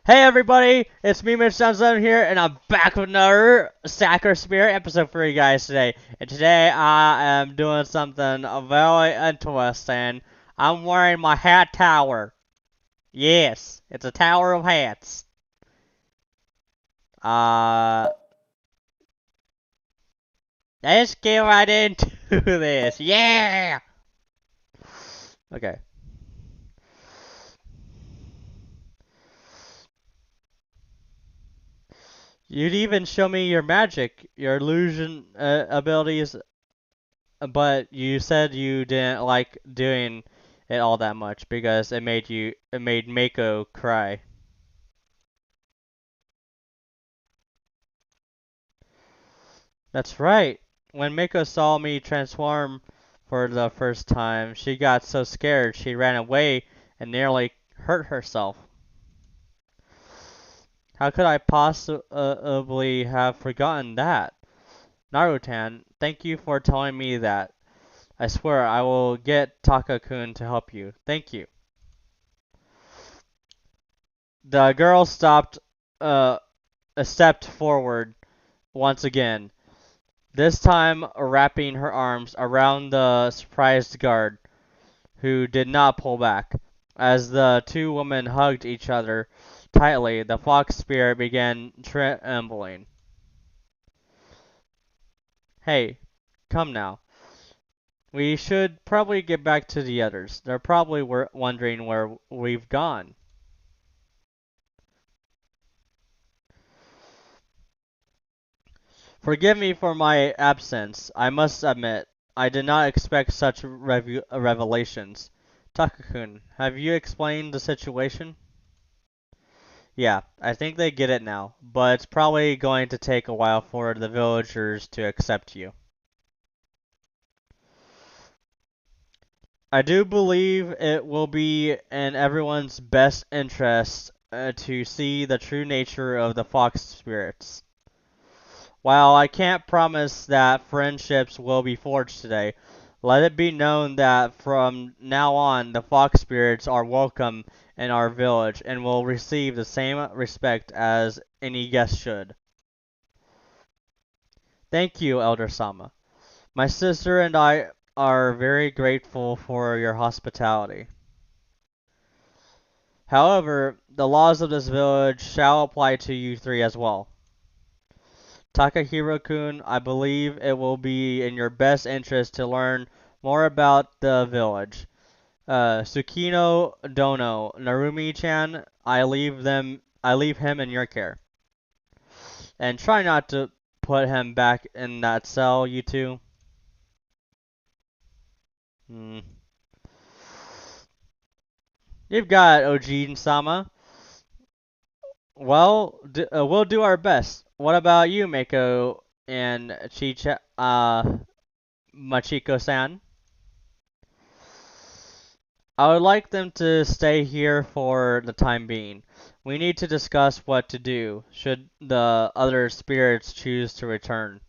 Hey everybody, it's me, Ep.7 here, and I'm back with another Sakura Spirit episode for you guys today. And today I am doing something very interesting. I'm wearing my hat tower. Yes, it's a tower of hats. Uh, let's get right into this. Yeah! Okay. You'd even show me your magic, your illusion abilities, but you said you didn't like doing it all that much because it made Mako cry. That's right. When Mako saw me transform for the first time, she got so scared she ran away and nearly hurt herself. How could I possibly have forgotten that? Narutan, thank you for telling me that. I swear I will get Taka-kun to help you. Thank you. The girl uh, stepped forward once again, this time wrapping her arms around the surprised guard, who did not pull back. As the two women hugged each other tightly, the fox spirit began trembling. Hey, come now. We should probably get back to the others. They're probably wondering where we've gone. Forgive me for my absence. I must admit, I did not expect such revelations. Takakun, have you explained the situation? Yeah, I think they get it now, but it's probably going to take a while for the villagers to accept you. I do believe it will be in everyone's best interest to see the true nature of the fox spirits. While I can't promise that friendships will be forged today, let it be known that from now on the fox spirits are welcome in our village and will receive the same respect as any guest should. Thank you, Elder Sama. My sister and I are very grateful for your hospitality. However, the laws of this village shall apply to you three as well. Takahiro-kun, I believe it will be in your best interest to learn more about the village. Tsukino Dono, Narumi-chan, I leave him in your care. And try not to put him back in that cell, you two. Hmm. You've got Ojin-sama. Well, we'll do our best. What about you, Mako and Machiko-san? I would like them to stay here for the time being. We need to discuss what to do should the other spirits choose to return.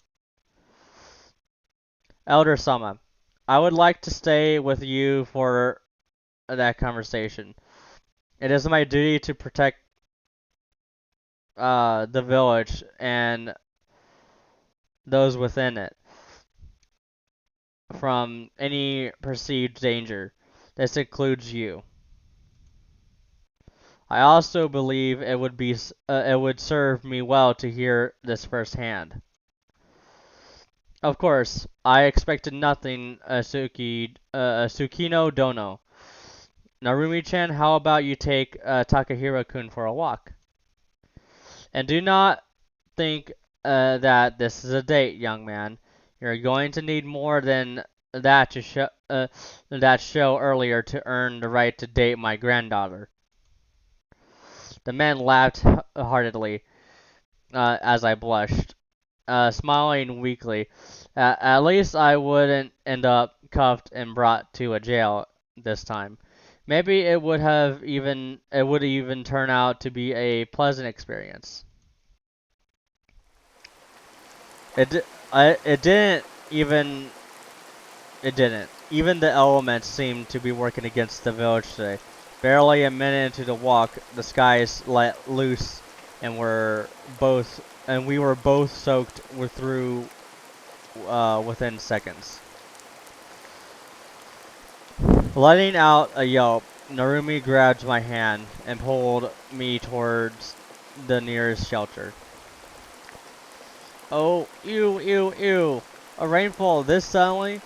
Elder Sama, I would like to stay with you for that conversation. It is my duty to protect the village and those within it from any perceived danger. This includes you. I also believe it would serve me well to hear this firsthand. Of course, I expected nothing, Sukino Dono. Narumi-chan, how about you take Takahiro-kun for a walk? And do not think that this is a date, young man. You're going to need more than that show earlier to earn the right to date my granddaughter. The man laughed heartedly as I blushed, smiling weakly. At least I wouldn't end up cuffed and brought to a jail this time. Maybe it would even turn out to be a pleasant experience. It didn't even it didn't. Even the elements seemed to be working against the village today. Barely a minute into the walk, the skies let loose, and we were both soaked through within seconds. Letting out a yelp, Narumi grabbed my hand and pulled me towards the nearest shelter. Oh, ew, ew, ew. A rainfall this suddenly?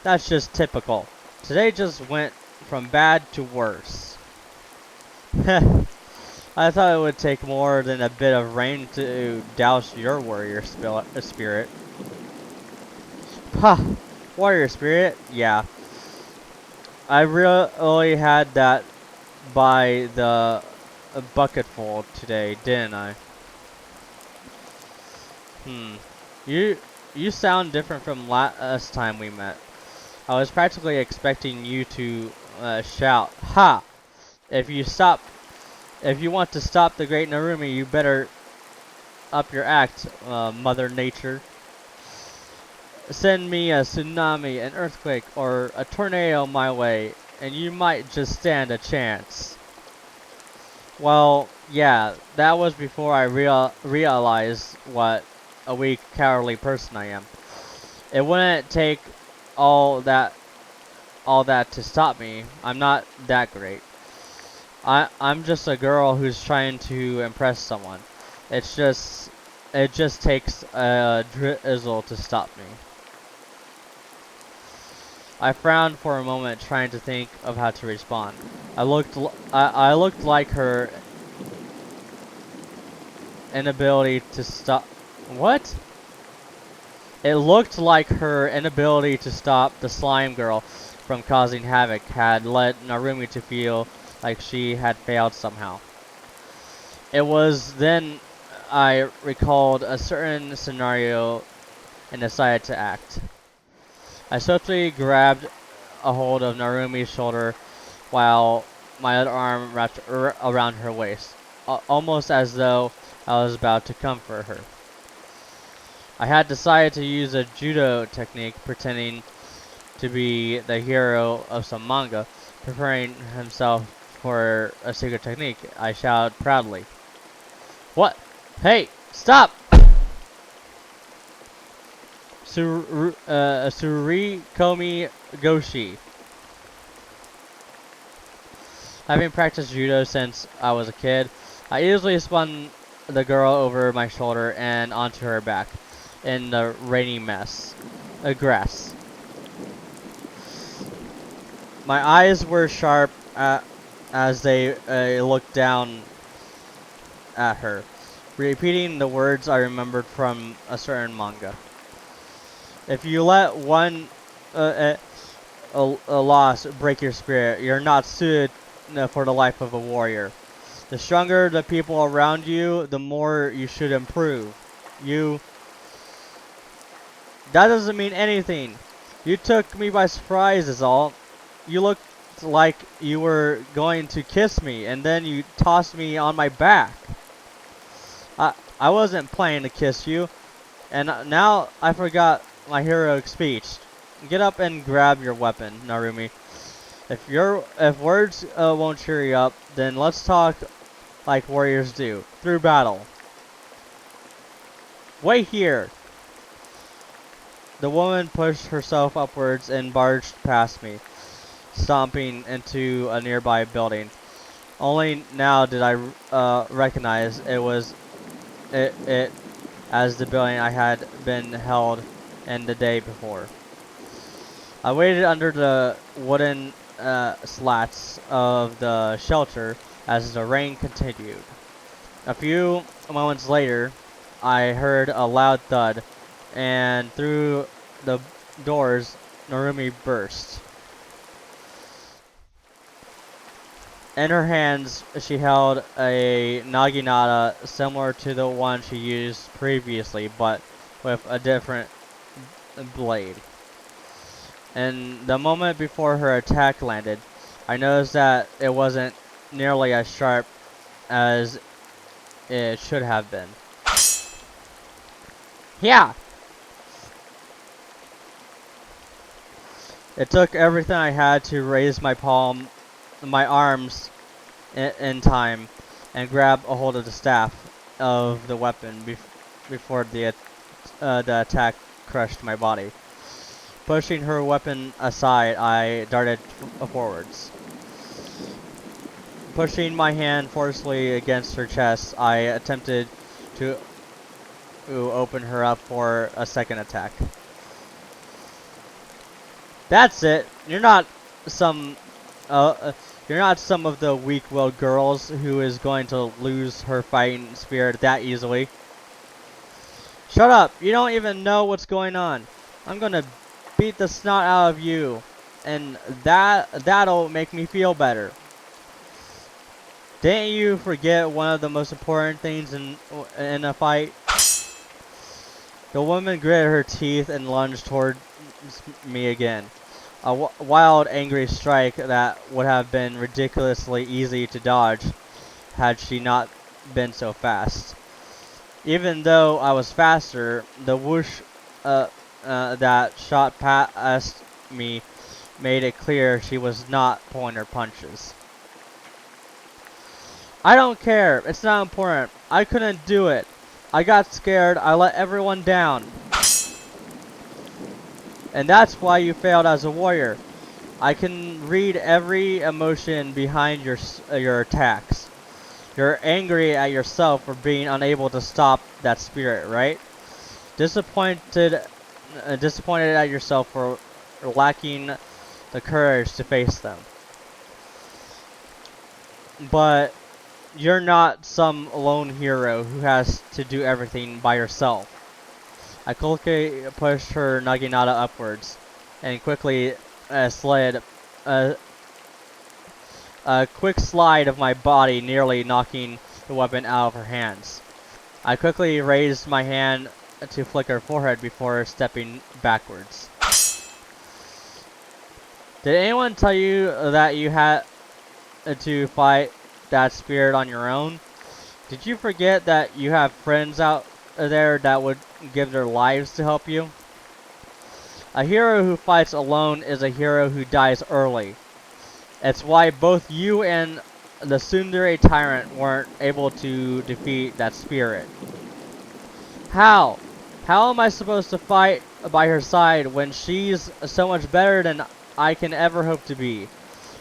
That's just typical. Today just went from bad to worse. I thought it would take more than a bit of rain to douse your warrior spirit. Ha! Warrior spirit? Yeah. I really had that by the bucketful today, didn't I? Hmm. You you sound different from last time we met. I was practically expecting you to shout, "Ha! If you stop, if you want to stop the great Narumi, you better up your act, Mother Nature. Send me a tsunami, an earthquake, or a tornado my way, and you might just stand a chance." Well, yeah, that was before I realized what a weak, cowardly person I am. It wouldn't take all that all that to stop me. I'm not that great. I'm just a girl who's trying to impress someone. It's just it just takes a drizzle to stop me. I frowned for a moment, trying to think of how to respond. I looked like her inability to stop. What? It looked like her inability to stop the slime girl from causing havoc had led Narumi to feel like she had failed somehow. It was then I recalled a certain scenario and decided to act. I swiftly grabbed a hold of Narumi's shoulder while my other arm wrapped around her waist, almost as though I was about to comfort her. I had decided to use a judo technique, pretending to be the hero of some manga, preparing himself for a secret technique. I shouted proudly, "What? Hey, stop!" Surikomi Goshi. Having practiced judo since I was a kid, I easily spun the girl over my shoulder and onto her back in the rainy grass. My eyes were sharp as they looked down at her, repeating the words I remembered from a certain manga. If you let one a loss break your spirit, you're not suited for the life of a warrior. The stronger the people around you, the more you should improve. You... That doesn't mean anything. You took me by surprise is all. You looked like you were going to kiss me, and then you tossed me on my back. I wasn't planning to kiss you, and now I forgot my heroic speech. Get up and grab your weapon, Narumi. If words won't cheer you up, then let's talk like warriors do, through battle. Wait here! The woman pushed herself upwards and barged past me, stomping into a nearby building. Only now did I recognize it as the building I had been held in the day before. I waited under the wooden slats of the shelter as the rain continued. A few moments later, I heard a loud thud, and through the doors, Narumi burst. In her hands, she held a naginata similar to the one she used previously, but with a different blade. And the moment before her attack landed, I noticed that it wasn't nearly as sharp as it should have been. Yeah! It took everything I had to raise my arms in time and grab a hold of the staff of the weapon before the attack crushed my body. Pushing her weapon aside, I darted forwards. Pushing my hand forcefully against her chest, I attempted to open her up for a second attack. That's it. Some you're not some of the weak-willed girls who is going to lose her fighting spirit that easily. Shut up! You don't even know what's going on. I'm gonna beat the snot out of you, and that'll make me feel better. Didn't you forget one of the most important things in a fight? The woman gritted her teeth and lunged towards me again. A wild, angry strike that would have been ridiculously easy to dodge had she not been so fast. Even though I was faster, the whoosh that shot past me made it clear she was not pulling her punches. I don't care. It's not important. I couldn't do it. I got scared. I let everyone down. And that's why you failed as a warrior. I can read every emotion behind your attacks. You're angry at yourself for being unable to stop that spirit, right? Disappointed at yourself for lacking the courage to face them. But you're not some lone hero who has to do everything by yourself. I quickly pushed her naginata upwards and quickly slid a quick slide of my body, nearly knocking the weapon out of her hands. I quickly raised my hand to flick her forehead before stepping backwards. Did anyone tell you that you had to fight that spirit on your own? Did you forget that you have friends out there that would give their lives to help you? A hero who fights alone is a hero who dies early. It's why both you and the tsundere tyrant weren't able to defeat that spirit. How? How am I supposed to fight by her side when she's so much better than I can ever hope to be?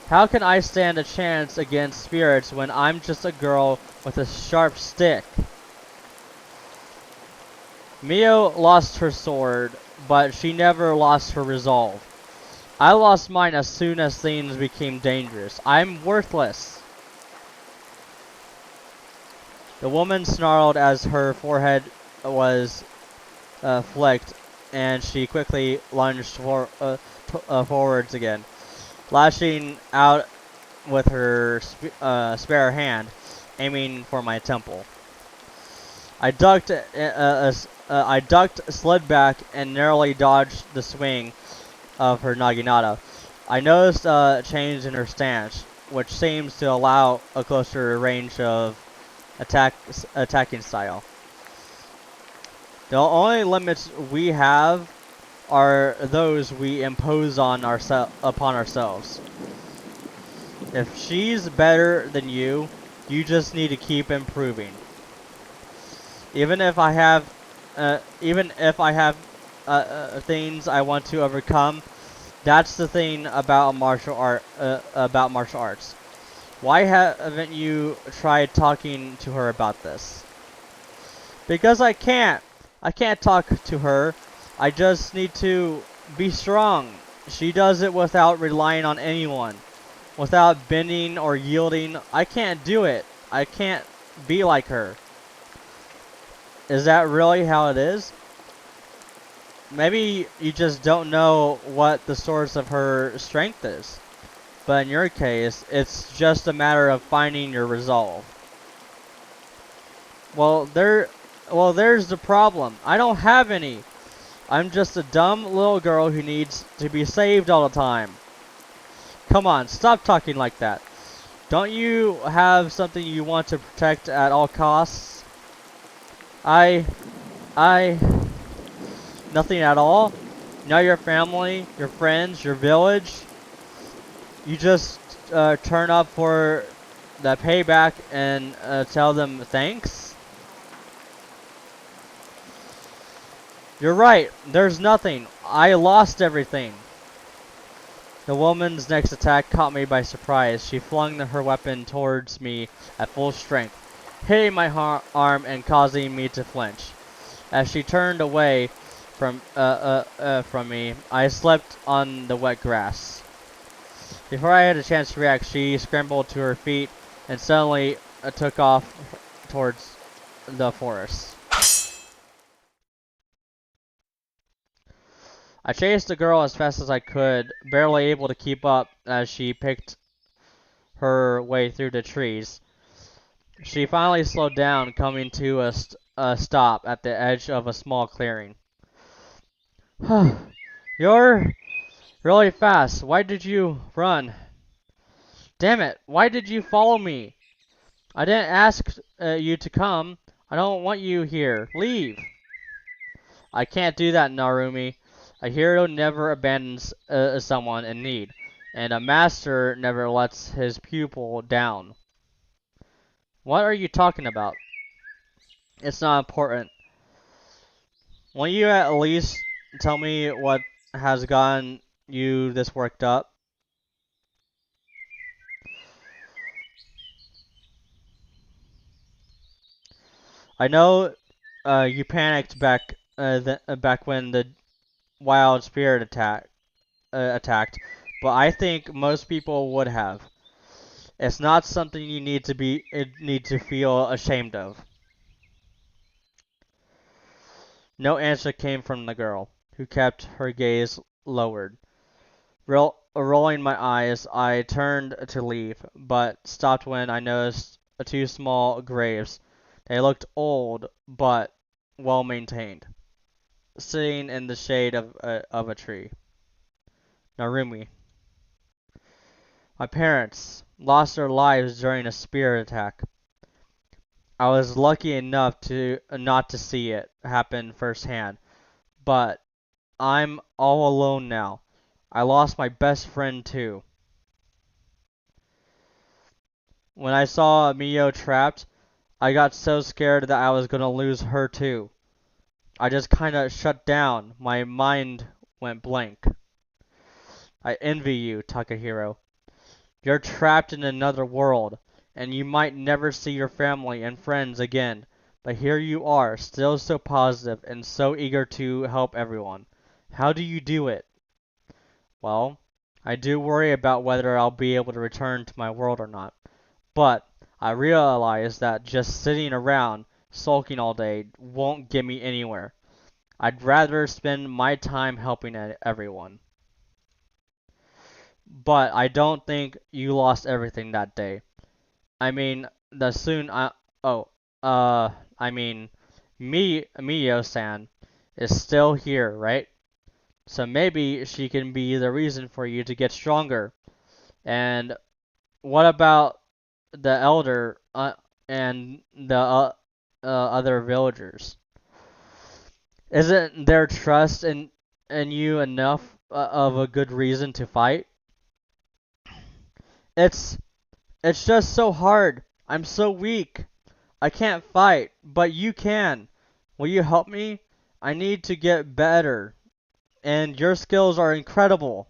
How can I stand a chance against spirits when I'm just a girl with a sharp stick? Mio lost her sword, but she never lost her resolve. I lost mine as soon as things became dangerous. I'm worthless. The woman snarled as her forehead was flicked, and she quickly lunged forwards again, lashing out with her spare hand, aiming for my temple. I ducked, slid back, and narrowly dodged the swing of her naginata. I noticed a change in her stance, which seems to allow a closer range of attacking style. The only limits we have are those we impose on upon ourselves. If she's better than you, you just need to keep improving. Even if I have things I want to overcome, that's the thing about martial arts. Why haven't you tried talking to her about this? Because I can't. I can't talk to her. I just need to be strong. She does it without relying on anyone, without bending or yielding. I can't do it. I can't be like her. Is that really how it is? Maybe you just don't know what the source of her strength is. But in your case, it's just a matter of finding your resolve. Well, there's the problem. I don't have any. I'm just a dumb little girl who needs to be saved all the time. Come on, stop talking like that. Don't you have something you want to protect at all costs? Nothing at all? Not your family, your friends, your village? You just turn up for the payback and tell them thanks? You're right, there's nothing. I lost everything. The woman's next attack caught me by surprise. She flung her weapon towards me at full strength, hitting my arm and causing me to flinch. As she turned away from me, I slipped on the wet grass. Before I had a chance to react, she scrambled to her feet and suddenly took off towards the forest. I chased the girl as fast as I could, barely able to keep up as she picked her way through the trees. She finally slowed down, coming to a stop at the edge of a small clearing. You're really fast. Why did you run? Damn it, why did you follow me? I didn't ask you to come. I don't want you here. Leave. I can't do that, Narumi. A hero never abandons someone in need, and a master never lets his pupil down. What are you talking about? It's not important. Will you at least tell me what has gotten you this worked up? I know you panicked back when the wild spirit attacked, but I think most people would have. It's not something you need to feel ashamed of. No answer came from the girl, who kept her gaze lowered. Rolling my eyes, I turned to leave, but stopped when I noticed two small graves. They looked old, but well maintained, sitting in the shade of a tree. Narumi. My parents lost their lives during a spirit attack. I was lucky enough to not to see it happen firsthand, but I'm all alone now. I lost my best friend too. When I saw Mio trapped, I got so scared that I was gonna lose her too. I just kinda shut down. My mind went blank. I envy you, Takahiro. You're trapped in another world, and you might never see your family and friends again. But here you are, still so positive and so eager to help everyone. How do you do it? Well, I do worry about whether I'll be able to return to my world or not. But I realize that just sitting around, sulking all day, won't get me anywhere. I'd rather spend my time helping everyone. But I don't think you lost everything that day. I mean, the soon I oh I mean, Miyo-san is still here, right? So maybe she can be the reason for you to get stronger. And what about the elder and the other villagers? Isn't their trust in you enough of a good reason to fight? It's it's just so hard. I'm so weak. I can't fight, but you can. Will you help me? I need to get better, and your skills are incredible.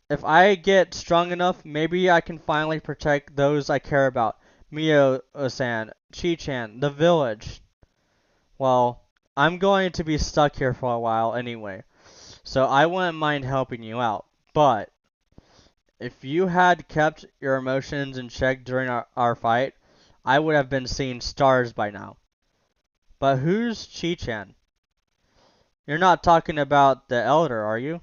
If I get strong enough, maybe I can finally protect those I care about. Mio-san, Chi-chan, the village. Well, I'm going to be stuck here for a while anyway, so I wouldn't mind helping you out. But if you had kept your emotions in check during our fight, I would have been seeing stars by now. But who's Chi-chan? You're not talking about the elder, are you?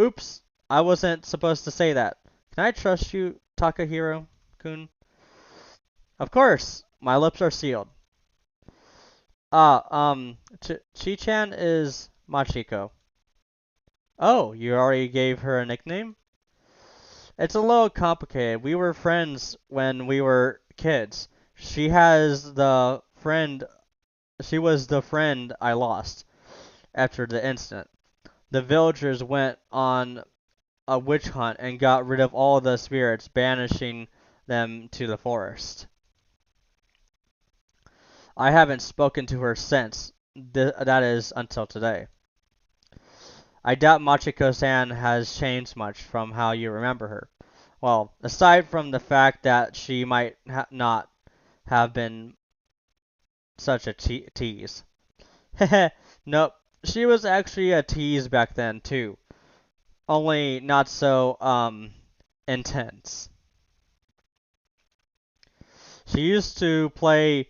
Oops, I wasn't supposed to say that. Can I trust you, Takahiro-kun? Of course, my lips are sealed. Chi-chan is Machiko. Oh, you already gave her a nickname? It's a little complicated. We were friends when we were kids. She was the friend I lost after the incident. The villagers went on a witch hunt and got rid of all the spirits, banishing them to the forest. I haven't spoken to her since, that is, until today. I doubt Machiko-san has changed much from how you remember her. Well, aside from the fact that she might not have been such a tease. Heh, nope, she was actually a tease back then, too. Only not so, intense. She used to play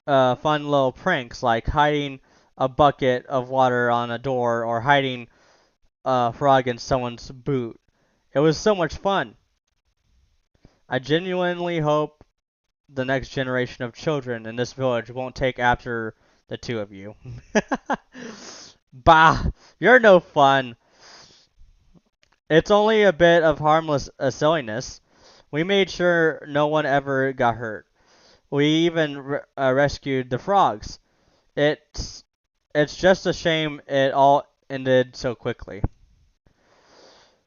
fun little pranks like hiding a bucket of water on a door or hiding a frog in someone's boot. It was so much fun. I genuinely hope the next generation of children in this village won't take after the two of you. Bah, you're no fun. It's only a bit of harmless silliness. We made sure no one ever got hurt. We even rescued the frogs. It's it's just a shame it all ended so quickly.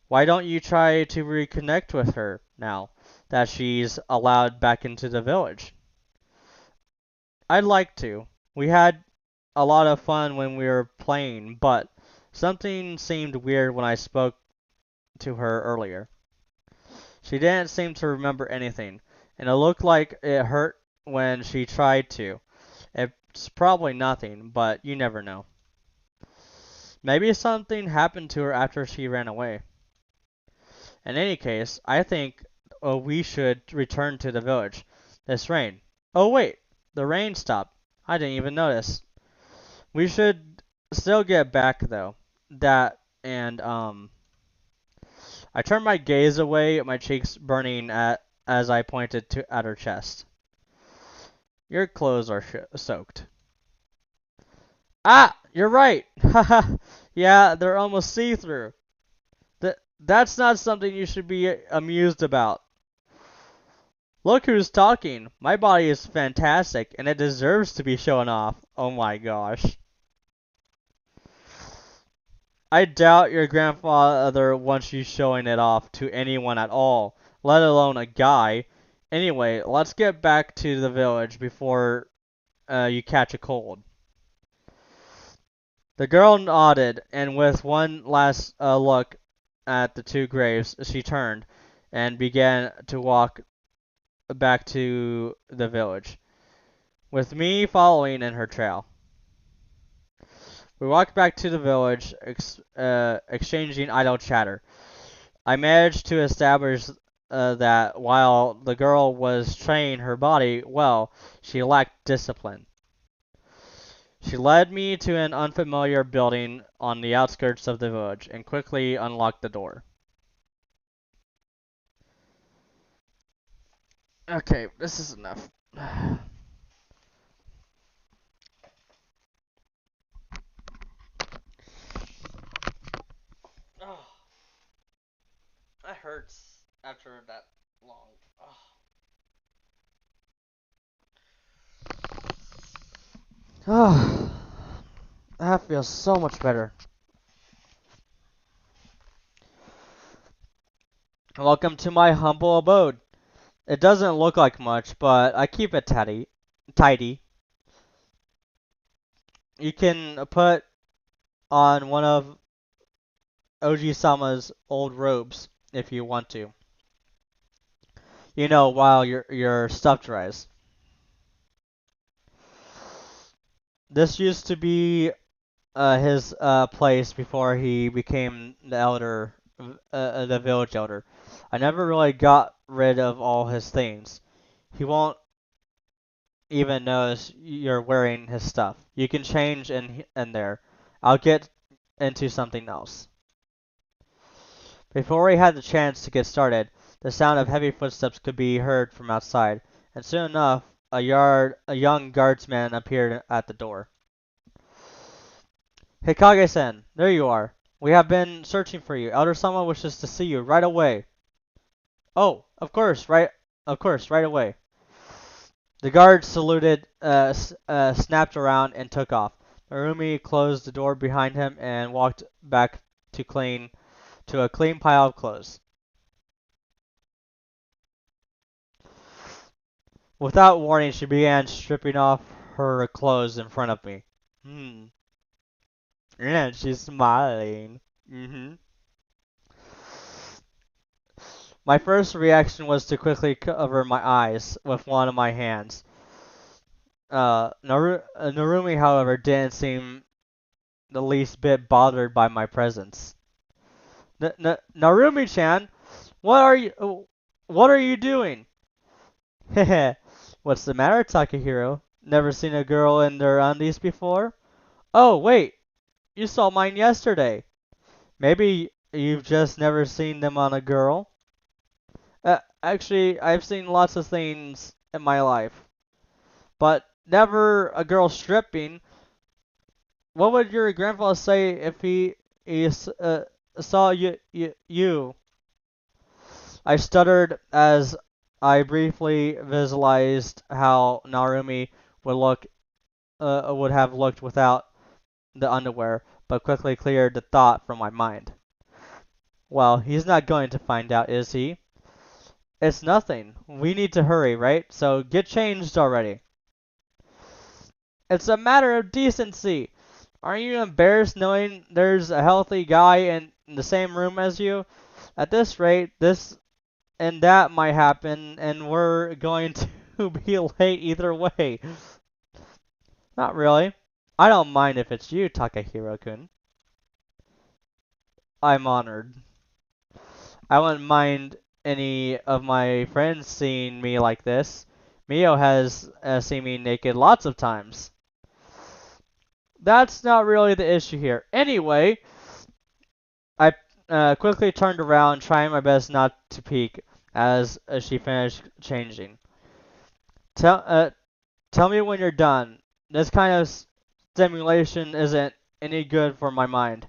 Why don't you try to reconnect with her now that she's allowed back into the village? I'd like to. We had a lot of fun when we were playing, but something seemed weird when I spoke to her earlier. She didn't seem to remember anything, and it looked like it hurt when she tried to. It's probably nothing, but you never know. Maybe something happened to her after she ran away. In any case, I think we should return to the village. This rain. Oh wait, the rain stopped. I didn't even notice. We should still get back though. That and I turned my gaze away, my cheeks burning as I pointed at her chest. Your clothes are soaked. Ah, you're right. Haha. Yeah, they're almost see-through. That's not something you should be amused about. Look who's talking. My body is fantastic, and it deserves to be shown off. Oh my gosh. I doubt your grandfather wants you showing it off to anyone at all, let alone a guy. Anyway, let's get back to the village before you catch a cold. The girl nodded, and with one last look at the two graves, she turned and began to walk back to the village, with me following in her trail. We walked back to the village, exchanging idle chatter. I managed to establish that while the girl was training her body well, she lacked discipline. She led me to an unfamiliar building on the outskirts of the village and quickly unlocked the door. Okay, this is enough. Oh, that hurts after that long. Oh, that feels so much better. Welcome to my humble abode. It doesn't look like much, but I keep it tidy. You can put on one of Oji-sama's old robes if you want to. You know, while your stuff dries. This used to be his place before he became the elder, the village elder. I never really got rid of all his things. He won't even notice you're wearing his stuff. You can change in there. I'll get into something else. Before we had the chance to get started, the sound of heavy footsteps could be heard from outside, and soon enough, a young guardsman appeared at the door. Hikage-sen, there you are. We have been searching for you. Elder-sama wishes to see you right away. Oh, of course, right away. The guard saluted, snapped around, and took off. Marumi closed the door behind him and walked back to clean to a clean pile of clothes. Without warning, she began stripping off her clothes in front of me. Hmm. And she's smiling. My first reaction was to quickly cover my eyes with one of my hands. Narumi, however, didn't seem the least bit bothered by my presence. Narumi-chan, what are you doing? Heh. What's the matter, Takahiro? Never seen a girl in their undies before? Oh, wait, you saw mine yesterday. Maybe you've just never seen them on a girl? Actually, I've seen lots of things in my life, but never a girl stripping. What would your grandfather say if he saw you? I stuttered as I briefly visualized how Narumi would have looked without the underwear, but quickly cleared the thought from my mind. Well, he's not going to find out, is he? It's nothing. We need to hurry, right? So get changed already. It's a matter of decency. Aren't you embarrassed knowing there's a healthy guy in the same room as you? At this rate, this and that might happen, and we're going to be late either way. Not really. I don't mind if it's you, Takahiro-kun. I'm honored. I wouldn't mind any of my friends seeing me like this. Mio has seen me naked lots of times. That's not really the issue here. Anyway, I quickly turned around, trying my best not to peek as she finished changing. Tell, uh, Tell me when you're done. This kind of stimulation isn't any good for my mind.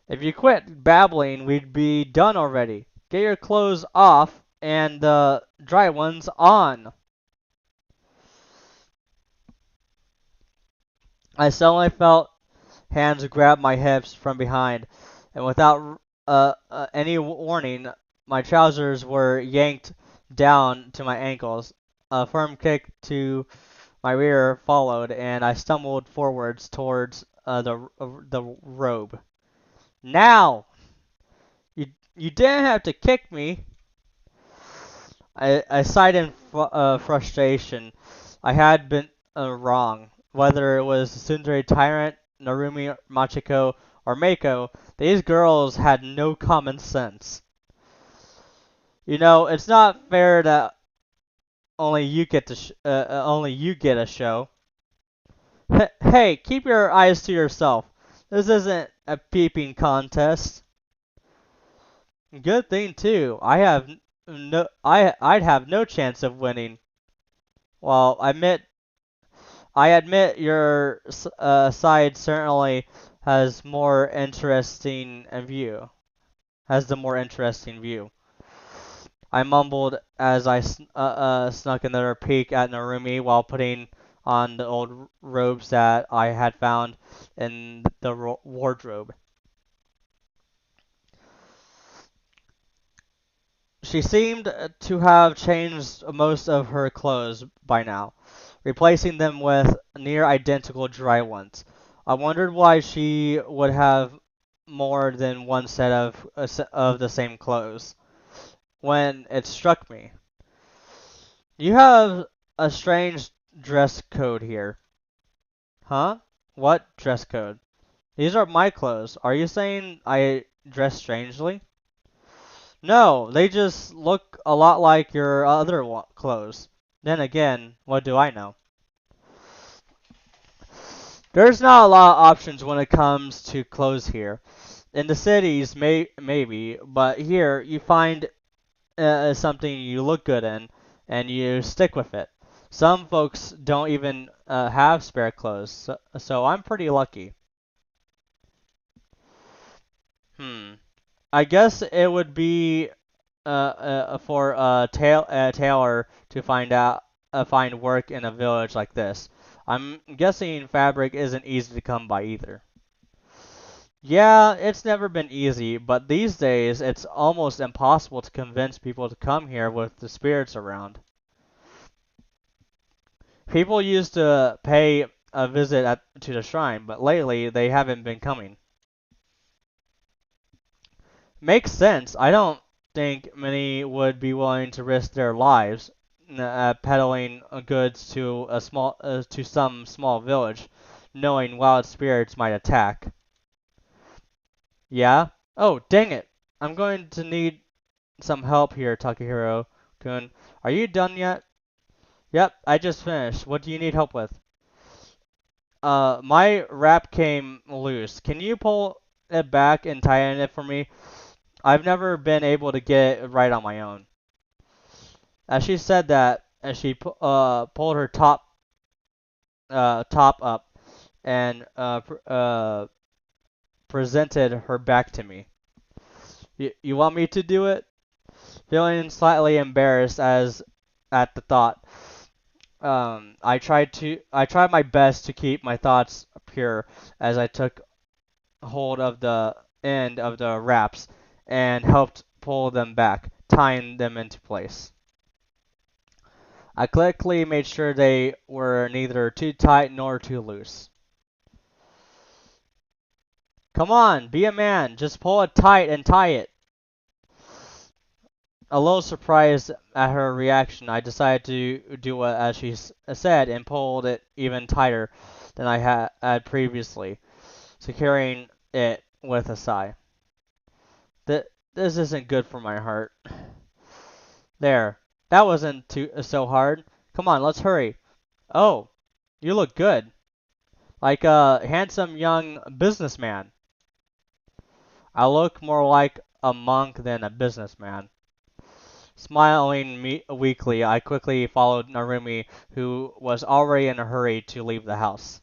If you quit babbling, we'd be done already. Get your clothes off and the dry ones on. I suddenly felt hands grab my hips from behind, and without any warning, my trousers were yanked down to my ankles. A firm kick to my rear followed, and I stumbled forwards towards the robe. Now! You didn't have to kick me. I sighed in frustration. I had been wrong. Whether it was Tsundere Tyrant, Narumi Machiko, or Mako, these girls had no common sense. You know, it's not fair that only you get a show. Hey, keep your eyes to yourself. This isn't a peeping contest. Good thing too. I'd have no chance of winning. Well, I admit your side certainly has more interesting view. Has the more interesting view. I mumbled as I snuck another peek at Narumi while putting on the old robes that I had found in the wardrobe. She seemed to have changed most of her clothes by now, replacing them with near identical dry ones. I wondered why she would have more than one set of the same clothes. When it struck me, you have a strange dress code here. Huh? What dress code? These are my clothes. Are you saying I dress strangely? No, they just look a lot like your other clothes. Then again, what do I know? There's not a lot of options when it comes to clothes here. In the cities, maybe, but here you find something you look good in, and you stick with it. Some folks don't even have spare clothes, so I'm pretty lucky. Hmm. I guess it would be for a tailor to find work in a village like this. I'm guessing fabric isn't easy to come by either. Yeah, it's never been easy, but these days it's almost impossible to convince people to come here with the spirits around. People used to pay a visit to the shrine, but lately they haven't been coming. Makes sense. I don't think many would be willing to risk their lives peddling goods to to some small village, knowing wild spirits might attack. Yeah? Oh, dang it. I'm going to need some help here, Takahiro-kun. Are you done yet? Yep, I just finished. What do you need help with? My wrap came loose. Can you pull it back and tighten it for me? I've never been able to get it right on my own. As she said that, as she pulled her top up and presented her back to me. You want me to do it? Feeling slightly embarrassed as at the thought, I tried my best to keep my thoughts pure as I took hold of the end of the wraps and helped pull them back, tying them into place. I quickly made sure they were neither too tight nor too loose. Come on, be a man. Just pull it tight and tie it. A little surprised at her reaction, I decided to do as she said and pulled it even tighter than I had previously, securing it with a sigh. This isn't good for my heart. There. That wasn't so hard. Come on, let's hurry. Oh, you look good. Like a handsome young businessman. I look more like a monk than a businessman. Smiling weakly, I quickly followed Narumi, who was already in a hurry to leave the house.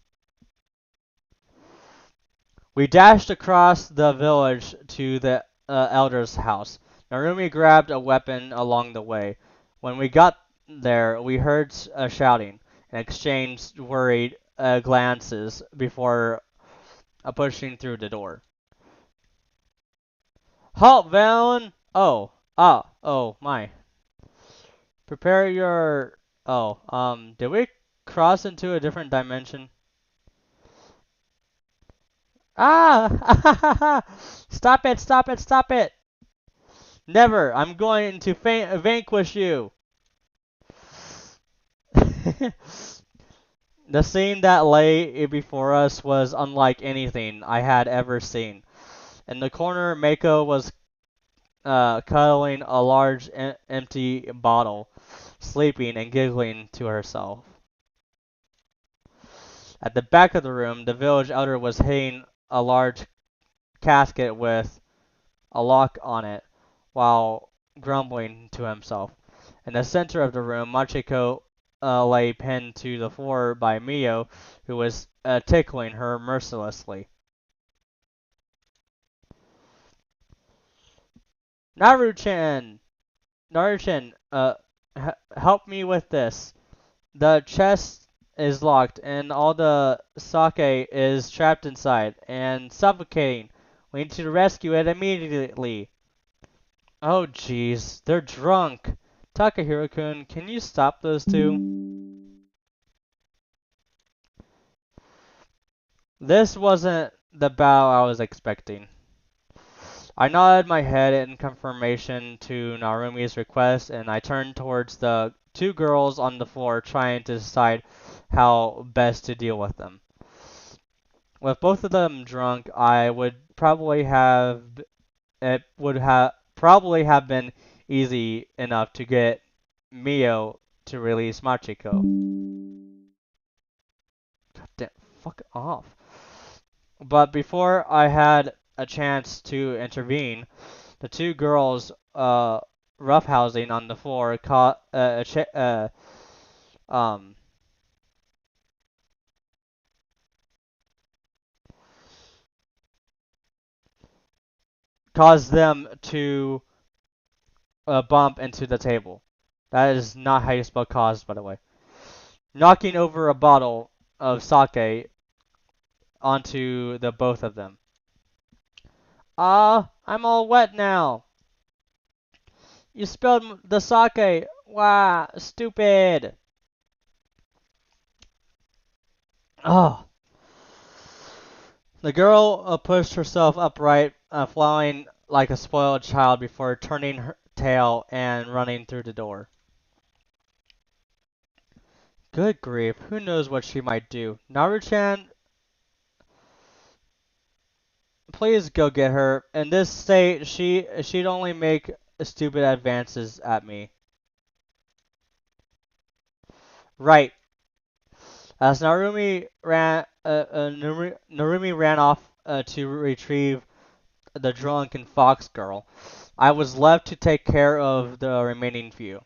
We dashed across the village to the elder's house. Narumi grabbed a weapon along the way. When we got there, we heard shouting and exchanged worried glances before pushing through the door. Halt, Valen! Oh, my. Prepare your... did we cross into a different dimension? Ah! Stop it! Never! I'm going to vanquish you! The scene that lay before us was unlike anything I had ever seen. In the corner, Mako was cuddling a large empty bottle, sleeping and giggling to herself. At the back of the room, the village elder was hitting a large casket with a lock on it while grumbling to himself. In the center of the room, Machiko lay pinned to the floor by Mio, who was tickling her mercilessly. Naru-chan! Naru-chan, help me with this. The chest is locked and all the sake is trapped inside and suffocating. We need to rescue it immediately. Oh jeez, they're drunk. Takahiro-kun, can you stop those two? This wasn't the bow I was expecting. I nodded my head in confirmation to Narumi's request, and I turned towards the two girls on the floor, trying to decide how best to deal with them. With both of them drunk, I would probably have it would have probably have been easy enough to get Mio to release Machiko. God damn, fuck off. But before I had a chance to intervene, the two girls roughhousing on the floor um, caused them to bump into the table. That is not how you spell caused, by the way. Knocking over a bottle of sake onto the both of them. Ah, I'm all wet now. You spilled the sake. Wow, stupid. Oh. The girl pushed herself upright, flying like a spoiled child before turning her tail and running through the door. Good grief, who knows what she might do? Naru-chan, please go get her. In this state, she'd only make stupid advances at me. Right. As Narumi ran off to retrieve the drunken fox girl, I was left to take care of the remaining few.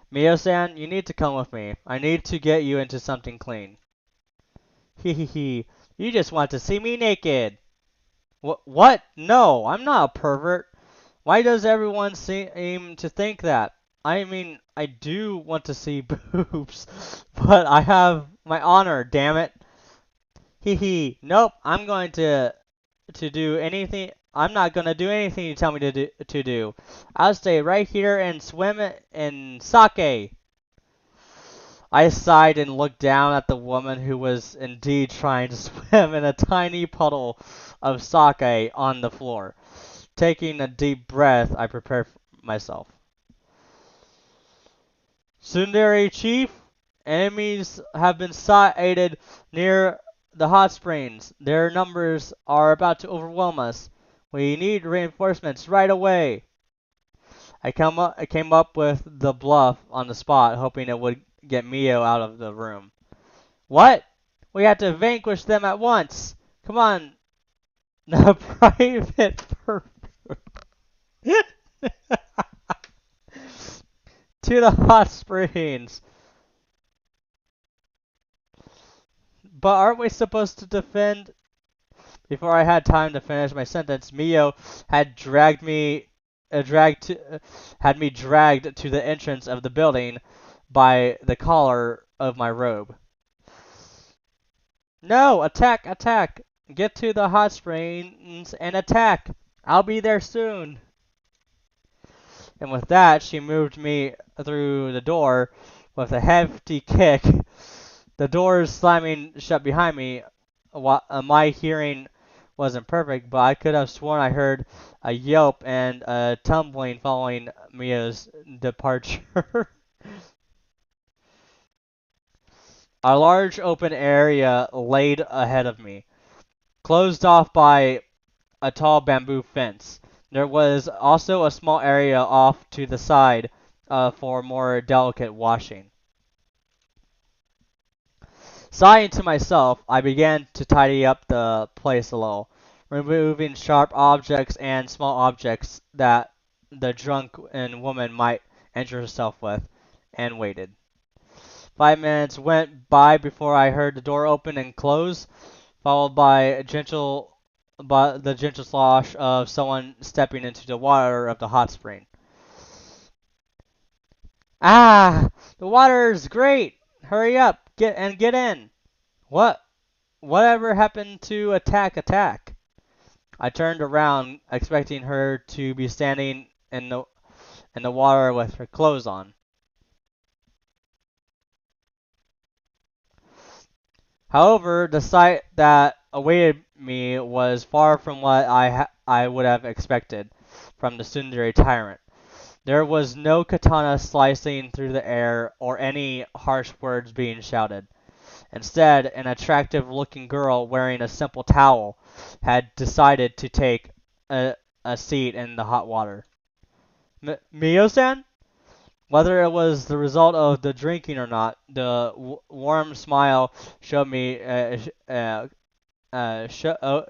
Mio-san, you need to come with me. I need to get you into something clean. Hee hee hee. You just want to see me naked. What? No, I'm not a pervert. Why does everyone seem to think that? I mean, I do want to see boobs, but I have my honor, damn it. Hee hee. Nope, I'm going to do anything. I'm not gonna do anything you tell me to do. I'll stay right here and swim in sake. I sighed and looked down at the woman who was indeed trying to swim in a tiny puddle of sake on the floor. Taking a deep breath, I prepared myself. Tsundere Chief, enemies have been sighted near the hot springs. Their numbers are about to overwhelm us. We need reinforcements right away. I came up with the bluff on the spot, hoping it would get Mio out of the room. What? We have to vanquish them at once. Come on, private. To the hot springs. But aren't we supposed to defend? Before I had time to finish my sentence, Mio had had me dragged to the entrance of the building by the collar of my robe. No, attack, attack! Get to the hot springs and attack! I'll be there soon. And with that, she moved me through the door with a hefty kick. The doors slamming shut behind me. My hearing wasn't perfect, but I could have sworn I heard a yelp and a tumbling following Mia's departure. A large open area laid ahead of me, closed off by a tall bamboo fence. There was also a small area off to the side for more delicate washing. Sighing to myself, I began to tidy up the place a little, removing sharp objects and small objects that the drunken woman might injure herself with, and waited. 5 minutes went by before I heard the door open and close, followed by the gentle slosh of someone stepping into the water of the hot spring. Ah, the water's great! Hurry up, get in. What? Whatever happened to attack? I turned around, expecting her to be standing in the water with her clothes on. However, the sight that awaited me was far from what I would have expected from the tsundere tyrant. There was no katana slicing through the air or any harsh words being shouted. Instead, an attractive-looking girl wearing a simple towel had decided to take a seat in the hot water. Mio-san? Whether it was the result of the drinking or not, the warm smile showed me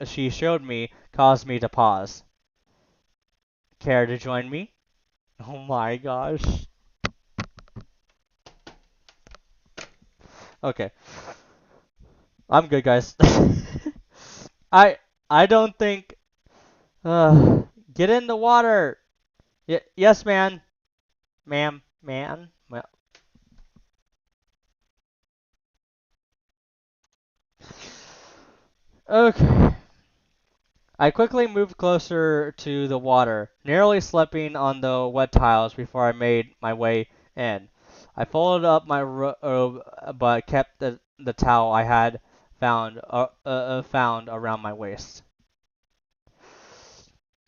she showed me caused me to pause. Care to join me? Oh my gosh. Okay. I'm good, guys. I I don't think uh get in the water. Yes, man. Ma'am, man. Well, okay. I quickly moved closer to the water, nearly slipping on the wet tiles before I made my way in. I folded up my robe, but kept the towel I had found around my waist.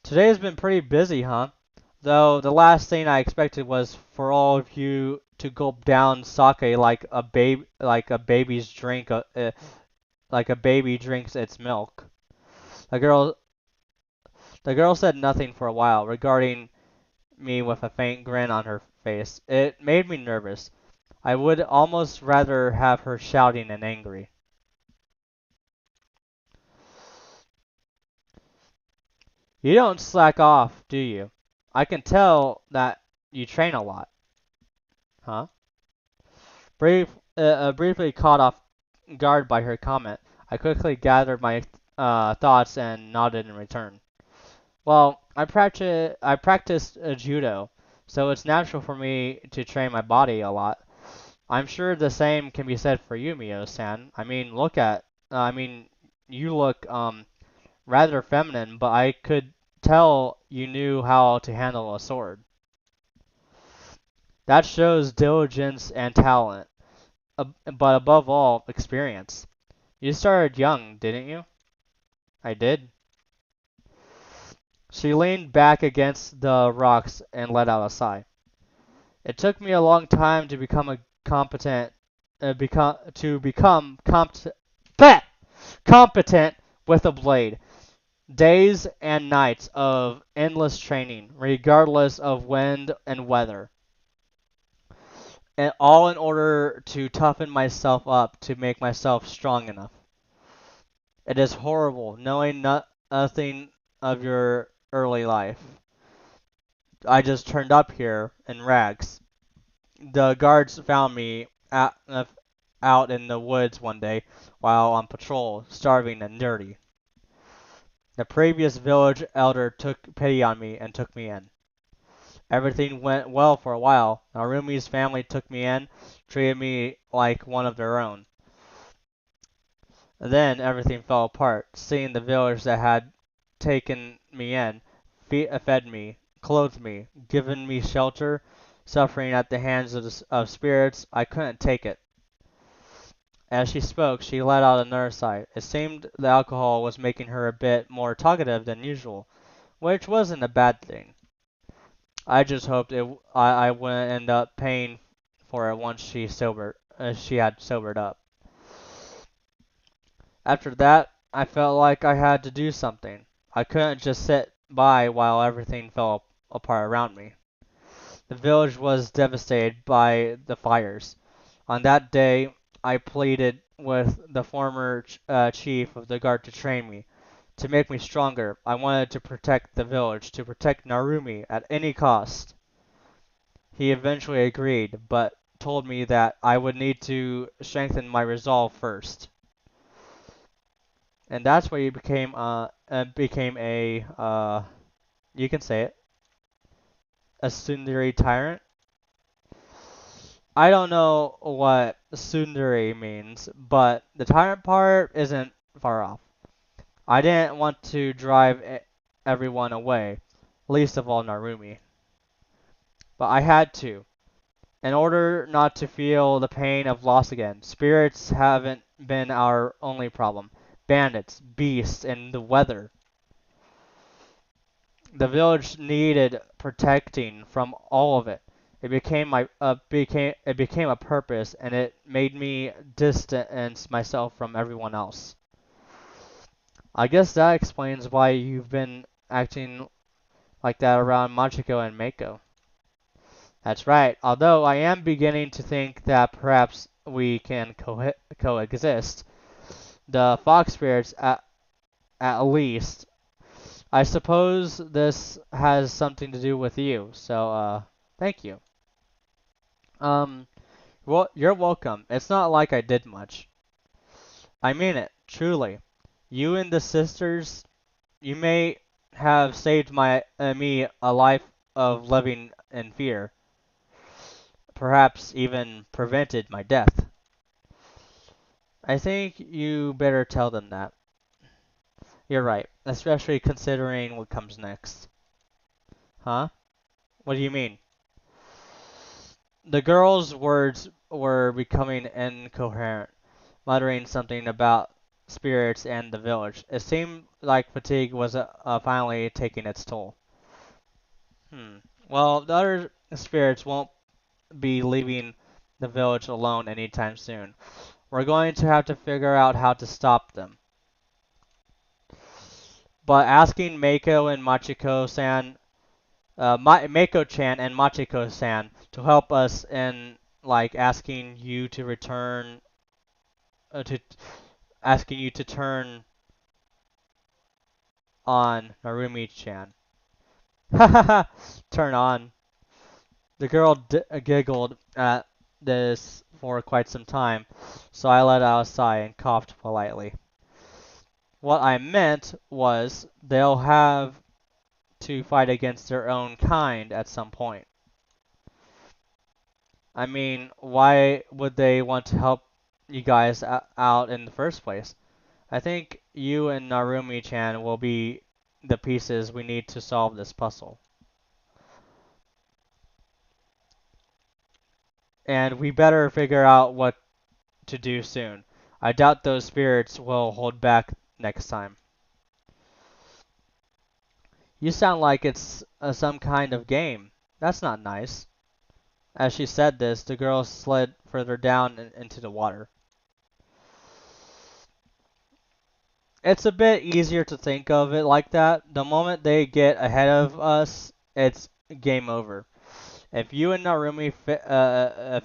Today's been pretty busy, huh? Though the last thing I expected was for all of you to gulp down sake like a baby's like a baby drinks its milk. The girl the girl said nothing for a while, regarding me with a faint grin on her face. It made me nervous. I would almost rather have her shouting and angry. You don't slack off, do you? I can tell that you train a lot, huh? Briefly caught off guard by her comment, I quickly gathered my thoughts and nodded in return. Well, I practiced judo, so it's natural for me to train my body a lot. I'm sure the same can be said for you, Mio-san. I mean, you look rather feminine, but I could tell you knew how to handle a sword. That shows diligence and talent, but above all, experience. You started young, didn't you? I did. She leaned back against the rocks and let out a sigh. It took me a long time to become a competent, become to become competent with a blade. Days and nights of endless training, regardless of wind and weather, and all in order to toughen myself up to make myself strong enough. It is horrible knowing nothing of your early life. I just turned up here in rags. The guards found me out in the woods one day while on patrol, starving and dirty. The previous village elder took pity on me and took me in. Everything went well for a while. Narumi's family took me in, treated me like one of their own. Then everything fell apart. Seeing the village that had taken me in, fed me, clothed me, given me shelter, suffering at the hands of spirits, I couldn't take it. As she spoke, she let out another sigh. It seemed the alcohol was making her a bit more talkative than usual, which wasn't a bad thing. I just hoped I wouldn't end up paying for it once she had sobered up. After that, I felt like I had to do something. I couldn't just sit by while everything fell apart around me. The village was devastated by the fires. On that day, I pleaded with the former chief of the guard to train me, to make me stronger. I wanted to protect the village, to protect Narumi at any cost. He eventually agreed, but told me that I would need to strengthen my resolve first. And that's where he became a you can say it, a tsundere tyrant. I don't know what tsundere means, but the tyrant part isn't far off. I didn't want to drive everyone away, least of all Narumi. But I had to, in order not to feel the pain of loss again. Spirits haven't been our only problem. Bandits, beasts, and the weather. The village needed protecting from all of it. It became a purpose, and it made me distance myself from everyone else. I guess that explains why you've been acting like that around Machiko and Mako. That's right. Although I am beginning to think that perhaps we can coexist. The fox spirits, at least. I suppose this has something to do with you. So, thank you. Um, well, you're welcome. It's not like I did much. I mean it, truly. You and the sisters, you may have saved me a life of living in fear. Perhaps even prevented my death. I think you better tell them that. You're right, especially considering what comes next. Huh? What do you mean? The girl's words were becoming incoherent, muttering something about spirits and the village. It seemed like fatigue was finally taking its toll. Hmm. Well, the other spirits won't be leaving the village alone anytime soon. We're going to have to figure out how to stop them. But asking Mako and Machiko-san, Mako-chan and Machiko-san to help us in like to asking you to turn on Narumi-chan. Ha ha ha! Turn on. The girl giggled at this for quite some time, so I let out a sigh and coughed politely. What I meant was they'll have to fight against their own kind at some point. I mean, why would they want to help you guys out in the first place? I think you and Narumi-chan will be the pieces we need to solve this puzzle. And we better figure out what to do soon. I doubt those spirits will hold back next time. You sound like it's some kind of game. That's not nice. As she said this, the girl slid further down into the water. It's a bit easier to think of it like that. The moment they get ahead of us, it's game over. If you and Narumi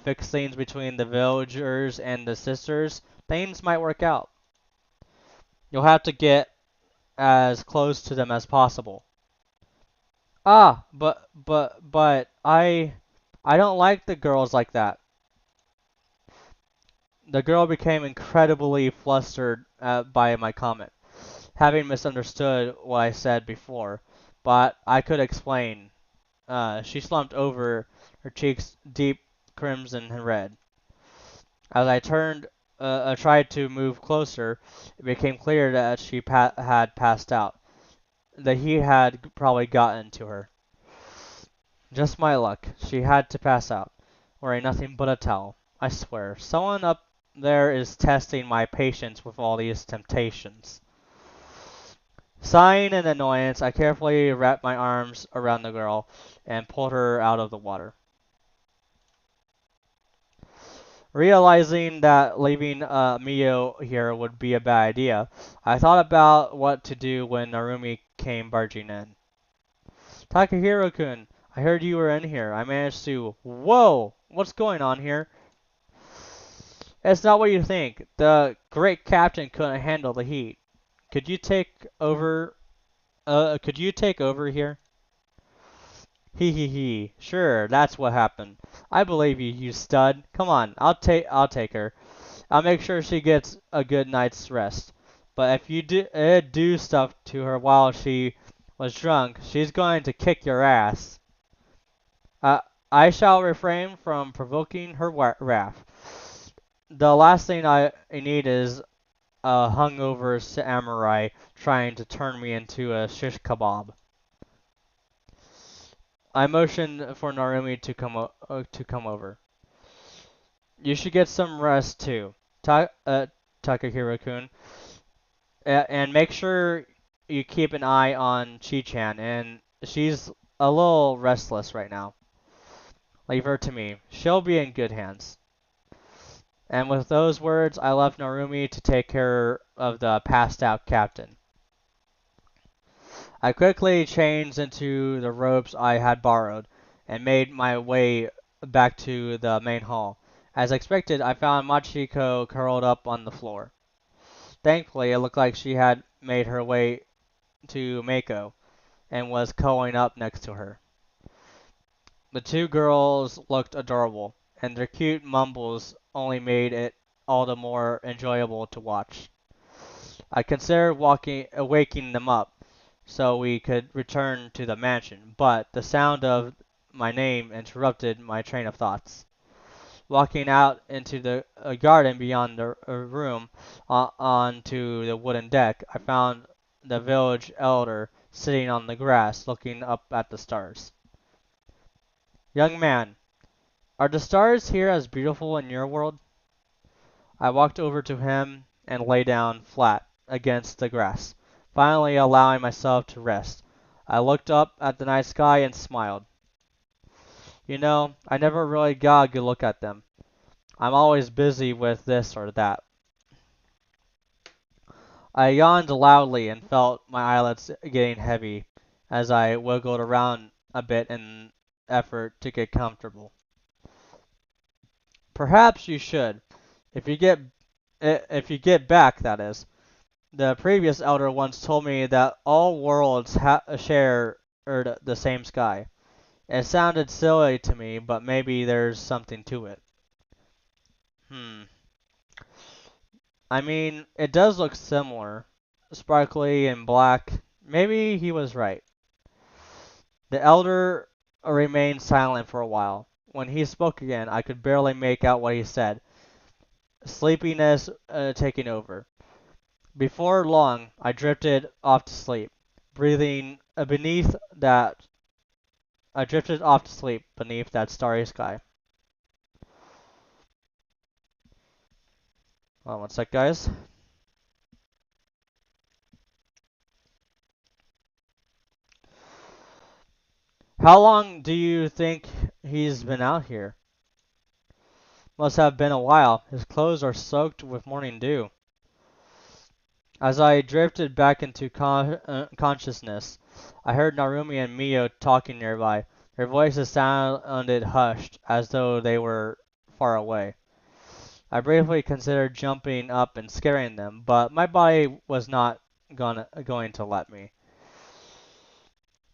fix things between the villagers and the sisters, things might work out. You'll have to get as close to them as possible. Ah, but I don't like the girls like that. The girl became incredibly flustered by my comment, having misunderstood what I said before, but I could explain. She slumped over, her cheeks deep crimson and red. As I tried to move closer, it became clear that she had passed out. That he had probably gotten to her. Just my luck. She had to pass out, wearing nothing but a towel. I swear, someone up there is testing my patience with all these temptations. Sighing in annoyance, I carefully wrapped my arms around the girl and pulled her out of the water. Realizing that leaving Mio here would be a bad idea, I thought about what to do when Narumi came barging in. Takahiro-kun, I heard you were in here. I managed to... Whoa! What's going on here? It's not what you think. The great captain couldn't handle the heat. Could you take over... could you take over here? Hee hee hee. Sure, that's what happened. I believe you, you stud. Come on, I'll take her. I'll make sure she gets a good night's rest. But if you do stuff to her while she was drunk, she's going to kick your ass. Uh, I shall refrain from provoking her wrath. The last thing I need is a hungover samurai trying to turn me into a shish kebab. I motioned for Narumi to come over. You should get some rest too, Takahiro-kun, and make sure you keep an eye on Chi-chan. And she's a little restless right now. Leave her to me. She'll be in good hands. And with those words, I left Narumi to take care of the passed out captain. I quickly changed into the robes I had borrowed and made my way back to the main hall. As expected, I found Machiko curled up on the floor. Thankfully, it looked like she had made her way to Mako and was curling up next to her. The two girls looked adorable, and their cute mumbles only made it all the more enjoyable to watch. I considered waking them up so we could return to the mansion, but the sound of my name interrupted my train of thoughts. Walking out into the garden beyond the room onto the wooden deck, I found the village elder sitting on the grass looking up at the stars. Young man, are the stars here as beautiful in your world? I walked over to him and lay down flat against the grass, finally allowing myself to rest. I looked up at the night sky and smiled. You know, I never really got a good look at them. I'm always busy with this or that. I yawned loudly and felt my eyelids getting heavy as I wiggled around a bit in an effort to get comfortable. Perhaps you should, if you get if you get back, that is. The previous elder once told me that all worlds share the same sky. It sounded silly to me, but maybe there's something to it. Hmm. I mean, it does look similar. Sparkly and black. Maybe he was right. The elder remained silent for a while. When he spoke again, I could barely make out what he said. Sleepiness taking over. Before long, I drifted off to sleep, breathing beneath that. I drifted off to sleep beneath that starry sky. Hold on one sec, guys. How long do you think he's been out here? Must have been a while. His clothes are soaked with morning dew. As I drifted back into consciousness, I heard Narumi and Mio talking nearby. Their voices sounded hushed, as though they were far away. I briefly considered jumping up and scaring them, but my body was not going to let me.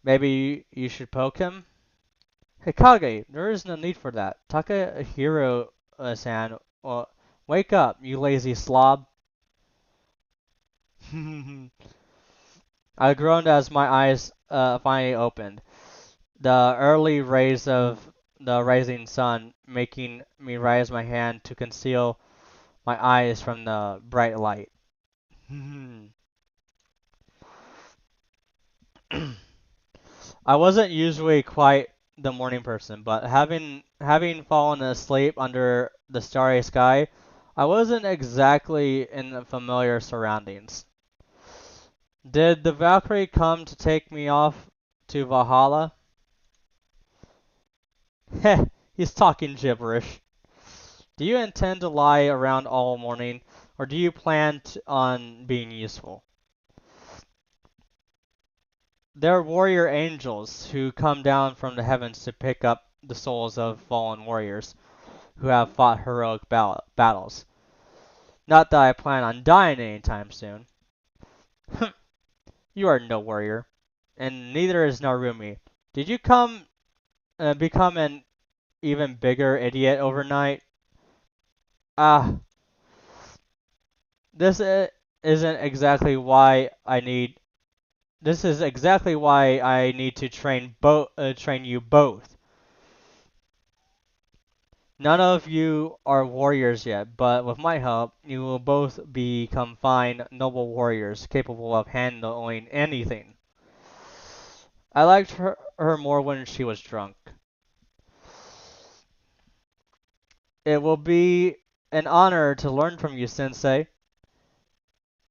Maybe you should poke him? Hikage, there is no need for that. Takahiro-san, wake up, you lazy slob. I groaned as my eyes finally opened. The early rays of the rising sun making me raise my hand to conceal my eyes from the bright light. I wasn't usually quite the morning person, but having fallen asleep under the starry sky, I wasn't exactly in familiar surroundings. Did the Valkyrie come to take me off to Valhalla? Heh, he's talking gibberish. Do you intend to lie around all morning, or do you plan on being useful? They're warrior angels who come down from the heavens to pick up the souls of fallen warriors who have fought heroic battles. Not that I plan on dying anytime soon. You are no warrior, and neither is Narumi. Did you become an even bigger idiot overnight? Ah, this isn't exactly why I need. This is exactly why I need to train you both. None of you are warriors yet, but with my help, you will both become fine, noble warriors capable of handling anything. I liked her more when she was drunk. It will be an honor to learn from you, Sensei.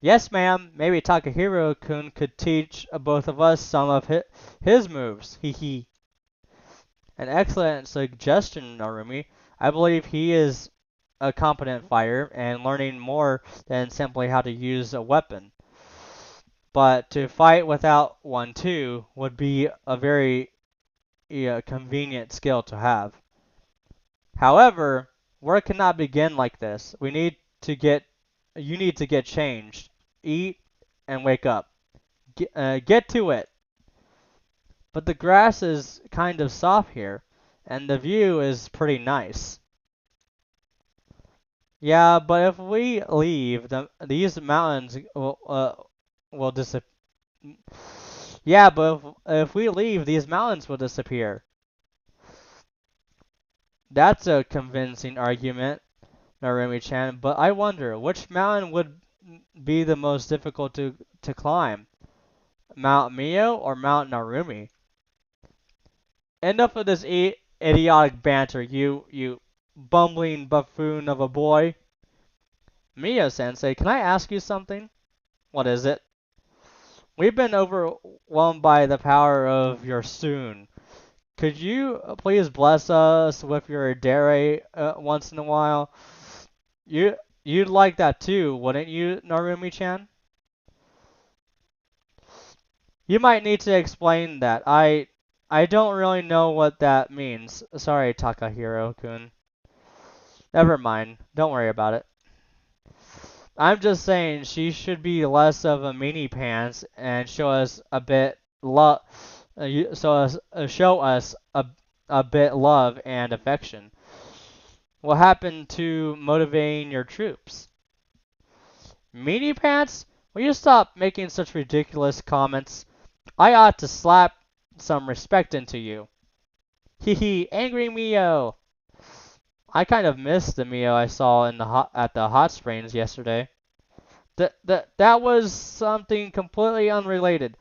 Yes, ma'am. Maybe Takahiro-kun could teach both of us some of his moves. Hee hee. An excellent suggestion, Narumi. I believe he is a competent fighter and learning more than simply how to use a weapon. But to fight without one too would be a very convenient skill to have. However, work cannot begin like this. You need to get changed, eat, and wake up. Get to it. But the grass is kind of soft here, and the view is pretty nice. Yeah, but if we leave, these mountains will disappear. Yeah, but if we leave, these mountains will disappear. That's a convincing argument, Narumi-chan, but I wonder, which mountain would be the most difficult to climb? Mount Mio or Mount Narumi? Enough of this idiotic banter, you bumbling buffoon of a boy. Mio-sensei, can I ask you something? What is it? We've been overwhelmed by the power of your Soon. Could you please bless us with your dare once in a while? You'd like that too, wouldn't you, Narumi-chan? You might need to explain that. I don't really know what that means. Sorry, Takahiro-kun. Never mind. Don't worry about it. I'm just saying she should be less of a meanie pants and show us a bit love. Show us a bit love and affection. What happened to motivating your troops? Meanie pants? Will you stop making such ridiculous comments? I ought to slap some respect into you. Hee hee, angry Mio. I kind of missed the Mio I saw at the hot springs yesterday. That was something completely unrelated.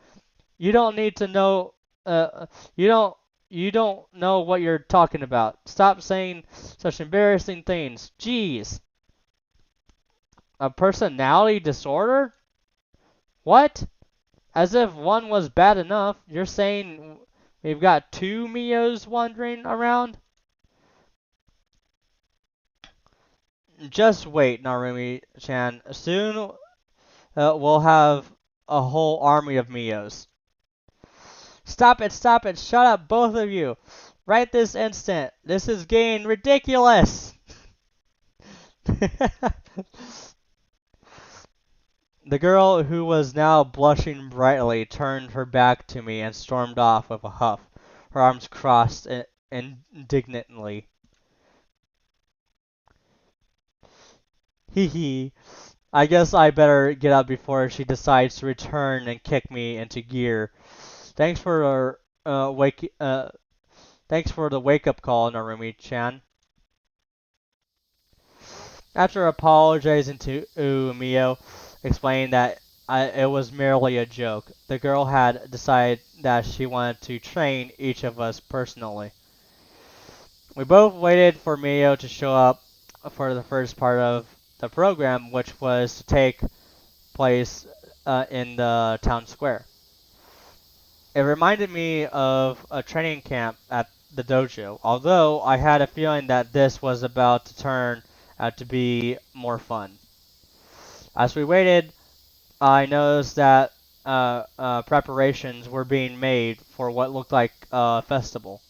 You don't need to know. Uh, you don't. You don't know what you're talking about. Stop saying such embarrassing things. Jeez. A personality disorder? What? As if one was bad enough. You're saying we've got two Mios wandering around? Just wait, Narumi-chan. Soon we'll have a whole army of Mios. Stop it, stop it, shut up, both of you. Right this instant. This is getting ridiculous. The girl, who was now blushing brightly, turned her back to me and stormed off with a huff, her arms crossed indignantly. Hee hee. I guess I better get up before she decides to return and kick me into gear. Thanks for thanks for the wake-up call, Narumi-chan. After apologizing to Mio, explaining that it was merely a joke, the girl had decided that she wanted to train each of us personally. We both waited for Mio to show up for the first part of the program, which was to take place in the town square. It reminded me of a training camp at the dojo, although I had a feeling that this was about to turn out to be more fun. As we waited, I noticed that preparations were being made for what looked like a festival.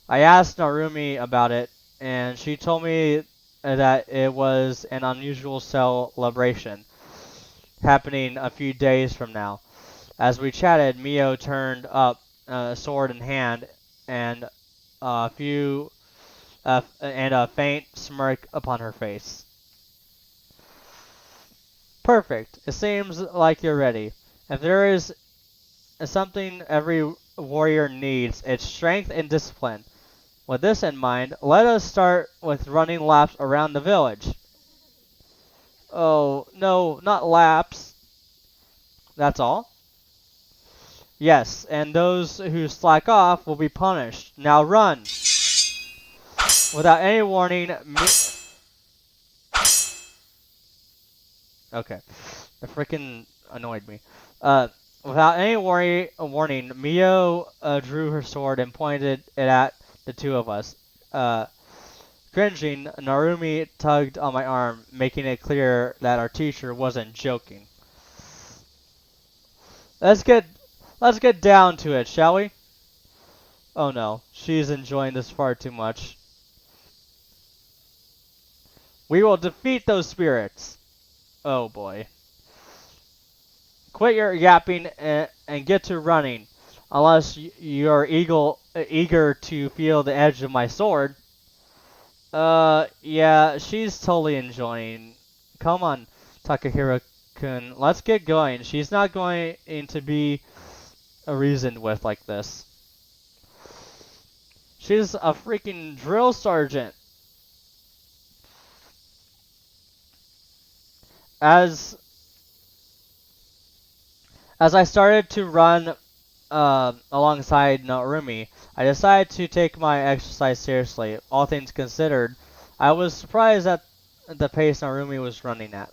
I asked Narumi about it, and she told me that it was an unusual celebration happening a few days from now. As we chatted, Mio turned up, sword in hand, and a faint smirk upon her face. Perfect. It seems like you're ready. If there is something every warrior needs, it's strength and discipline. With this in mind, let us start with running laps around the village. Oh, no, not laps. That's all? Yes, and those who slack off will be punished. Now run! Without any warning, okay. It freaking annoyed me. Uh, Without any warning, Mio drew her sword and pointed it at the two of us. Cringing, Narumi tugged on my arm, making it clear that our teacher wasn't joking. Let's get let's get down to it, shall we? Oh no, she's enjoying this far too much. We will defeat those spirits. Oh boy. Quit your yapping and get to running, unless you're eager to feel the edge of my sword. Yeah, she's totally enjoying. Come on, Takahiro-kun, let's get going. She's not going to be reasoned with like this. She's a freaking drill sergeant. As As I started to run alongside Narumi, I decided to take my exercise seriously. All things considered, I was surprised at the pace Narumi was running at.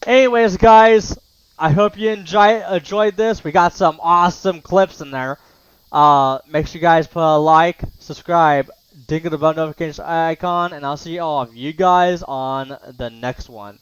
Anyways, guys, I hope you enjoyed this. We got some awesome clips in there. Make sure you guys put a like, subscribe, ding the bell notification icon, and I'll see all of you guys on the next one.